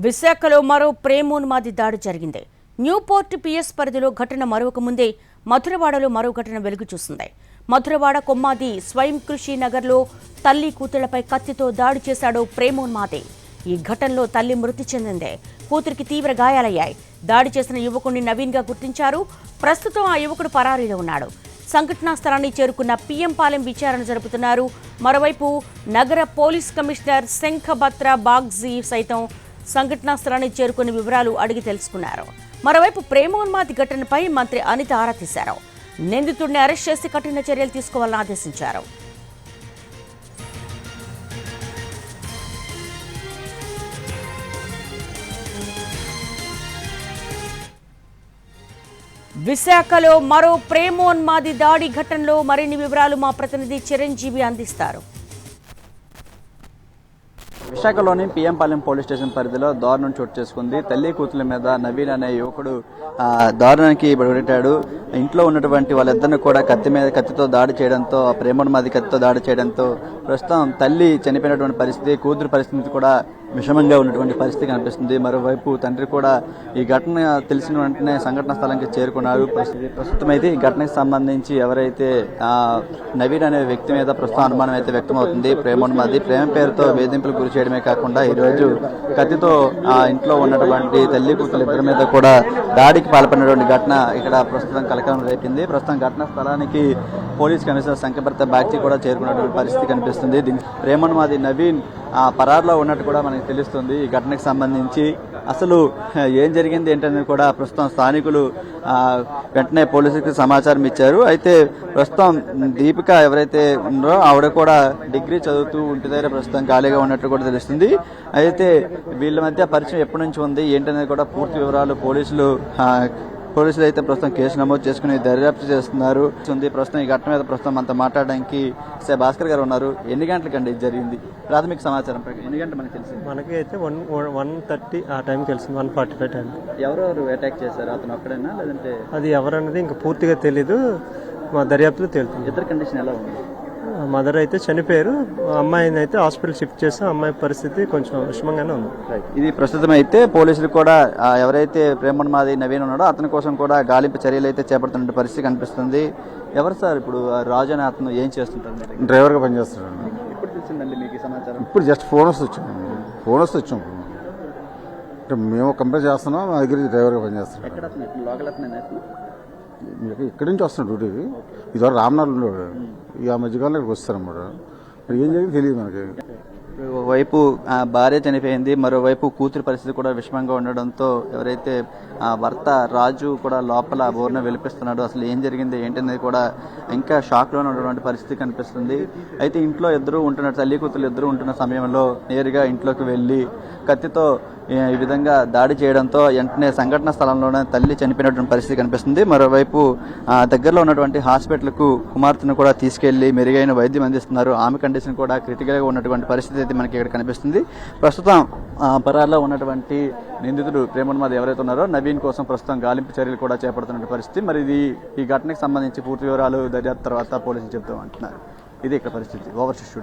విశాఖలో మరో ప్రేమోన్మాది దాడి జరిగింది. న్యూపోర్ట్ పిఎస్ పరిధిలో ఘటన మరొక ముందే మధురవాడలో మరో ఘటన వెలుగు చూసింది. మధురవాడ కొమ్మాది స్వయం కృషి నగర్లో తల్లి కూతుళ్లపై కత్తితో దాడి చేశాడు ప్రేమోన్మాది. ఈ ఘటనలో తల్లి మృతి చెందింది. కూతురికి తీవ్ర గాయాలయ్యాయి. దాడి చేసిన యువకుడిని నవీన్ గా గుర్తించారు. ప్రస్తుతం ఆ యువకుడు పరారీలో ఉన్నాడు. సంఘటనా స్థలాన్ని చేరుకున్న పిఎంపాలెం విచారణ జరుపుతున్నారు. మరోవైపు నగర పోలీస్ కమిషనర్ శంఖభత్ర బాగ్జీ సైతం సంఘటనా స్థలాన్ని చేరుకుని వివరాలు అడిగి తెలుసుకున్నారు. మరోవైపు ప్రేమోన్మాది ఘటనపై మంత్రి అనిత ఆరా తీశారు. నిందితుడిని అరెస్ట్ చేసి కఠిన చర్యలు తీసుకోవాలని ఆదేశించారు. విశాఖలో మరో ప్రేమోన్మాది దాడి ఘటనలో మరిన్ని వివరాలు మా ప్రతినిధి చిరంజీవి అందిస్తారు. విశాఖలోని పిఎంపాలెం పోలీస్ స్టేషన్ పరిధిలో దారుణం చోటు చేసుకుంది. తల్లి కూతుల మీద నవీన్ అనే యువకుడు దారుణానికి బయటపడ్డాడు. ఇంట్లో ఉన్నటువంటి వాళ్ళిద్దరిని కూడా కత్తితో దాడి చేయడంతో, ప్రేమోన్మాది కత్తితో దాడి చేయడంతో ప్రస్తుతం తల్లి చనిపోయినటువంటి పరిస్థితి, కూతురు పరిస్థితి కూడా విషమంగా ఉన్నటువంటి పరిస్థితి కనిపిస్తుంది. మరోవైపు తండ్రి కూడా ఈ ఘటన తెలిసిన వెంటనే సంఘటన స్థలానికి చేరుకున్నారు. ప్రస్తుతం అయితే ఈ ఘటనకు సంబంధించి ఎవరైతే నవీన్ అనే వ్యక్తి మీద ప్రస్తుతం అనుమానం అయితే వ్యక్తమవుతుంది. ప్రేమోన్మాది ప్రేమ పేరుతో వేధింపులు గురి చేయడమే కాకుండా ఈ రోజు కత్తితో ఇంట్లో ఉన్నటువంటి తల్లి కూతురు ఇద్దరి మీద కూడా దాడికి పాల్పడినటువంటి ఘటన ఇక్కడ ప్రస్తుతం కలకలం రేపింది. ప్రస్తుతం ఘటనా స్థలానికి పోలీస్ కమిషనర్ శంఖభత్ర బాగ్జీ కూడా చేరుకున్నటువంటి పరిస్థితి కనిపిస్తుంది. ప్రేమోన్మాది నవీన్ పరారులో ఉన్నట్టు కూడా మనకి తెలుస్తుంది. ఈ ఘటనకు సంబంధించి అసలు ఏం జరిగింది ఏంటనేది కూడా ప్రస్తుతం స్థానికులు వెంటనే పోలీసులకు సమాచారం ఇచ్చారు. అయితే ప్రస్తుతం దీపిక ఎవరైతే ఉన్నారో ఆవిడ కూడా డిగ్రీ చదువుతూ ఇంటి దగ్గర ప్రస్తుతం ఖాళీగా ఉన్నట్టు కూడా తెలుస్తుంది. అయితే వీళ్ళ మధ్య పరిచయం ఎప్పటి నుంచి ఉంది ఏంటనేది కూడా పూర్తి వివరాలు పోలీసులు అయితే ప్రస్తుతం కేసు నమోదు చేసుకుని దర్యాప్తు చేస్తున్నారు. ప్రస్తుతం ఈ ఘటన మీద ప్రస్తుతం అంతా మాట్లాడడానికి భాస్కర్ గారు ఉన్నారు. ఎన్ని గంటలకండి ఇది జరిగింది? ప్రాథమిక సమాచారం ఎన్ని గంటలు మనకి తెలిసింది? మనకి అయితే 1:30 ఆ టైంకి తెలిసింది. 1:45 టైం. ఎవరెవరు అటాక్ చేశారు? అతను ఒక్కడైనా లేదంటే అది ఎవరన్నది ఇంకా పూర్తిగా తెలీదు. మా దర్యాప్తులో తేలుతుంది. ఇద్దరు కండిషన్ ఎలా ఉంది? మదర్ అయితే చనిపోయారు. అమ్మాయిని అయితే హాస్పిటల్ షిఫ్ట్ చేస్తాం. అమ్మాయి పరిస్థితి కొంచెం విషమంగానే ఉంది. ఇది ప్రస్తుతం అయితే పోలీసులు కూడా ఎవరైతే ప్రేమోన్మాది నవీన్ ఉన్నాడో అతని కోసం కూడా గాలింపు చర్యలు అయితే చేపడుతున్న పరిస్థితి కనిపిస్తుంది. ఎవరు సార్ ఇప్పుడు రాజు అనే అతను ఏం చేస్తుంటారు? డ్రైవర్గా పనిచేస్తున్నాడు. ఇప్పుడు తెలిసిందండి మీకు సమాచారం? ఇప్పుడు జస్ట్ ఫోన్ వస్తే వచ్చాం. అంటే మేము కంపేర్ చేస్తున్నాం. మా దగ్గర డ్రైవర్గా పనిచేస్తున్నాం. ఎక్కడ లోకల్ ఇక్కడి నుంచి వస్తున్నాం డ్యూటీకి. ఇదివరకు రామనాథ్ ఉండేవాడు. ఇక ఆ మధ్యకాలంలో ఇక్కడికి వస్తారన్నమాట. మరి ఏం జరిగింది తెలియదు మనకి. వైపు భార్య చనిపోయింది, మరోవైపు కూతురు పరిస్థితి కూడా విషమంగా ఉండడంతో ఎవరైతే భర్త రాజు కూడా లోపల బోర్న వెలిపిస్తున్నాడు. అసలు ఏం జరిగింది ఏంటనేది కూడా ఇంకా షాక్ లోనే ఉన్నటువంటి పరిస్థితి కనిపిస్తుంది. అయితే ఇంట్లో ఇద్దరు ఉంటున్న తల్లి కూతురు ఇద్దరు ఉంటున్న సమయంలో నేరుగా ఇంట్లోకి వెళ్లి కత్తితో ఈ విధంగా దాడి చేయడంతో వెంటనే సంఘటన స్థలంలోనే తల్లి చనిపోయినటువంటి పరిస్థితి కనిపిస్తుంది. మరోవైపు దగ్గరలో ఉన్నటువంటి హాస్పిటల్కు కుమార్తెను కూడా తీసుకెళ్లి మెరుగైన వైద్యం అందిస్తున్నారు. ఆమె కండిషన్ కూడా క్రిటికల్ గా ఉన్నటువంటి పరిస్థితి అయితే మనకి ఇక్కడ కనిపిస్తుంది. ప్రస్తుతం పరారులో ఉన్నటువంటి నిందితుడు ప్రేమోన్మాది ఎవరైతే ఉన్నారో నవీన్ కోసం ప్రస్తుతం గాలింపు చర్యలు కూడా చేపడుతున్న పరిస్థితి. మరి ఈ ఘటనకు సంబంధించి పూర్తి వివరాలు దర్యాప్తు తర్వాత పోలీసులు చెబుతూ అంటున్నారు. ఇది ఇక్కడ పరిస్థితి. Over studio.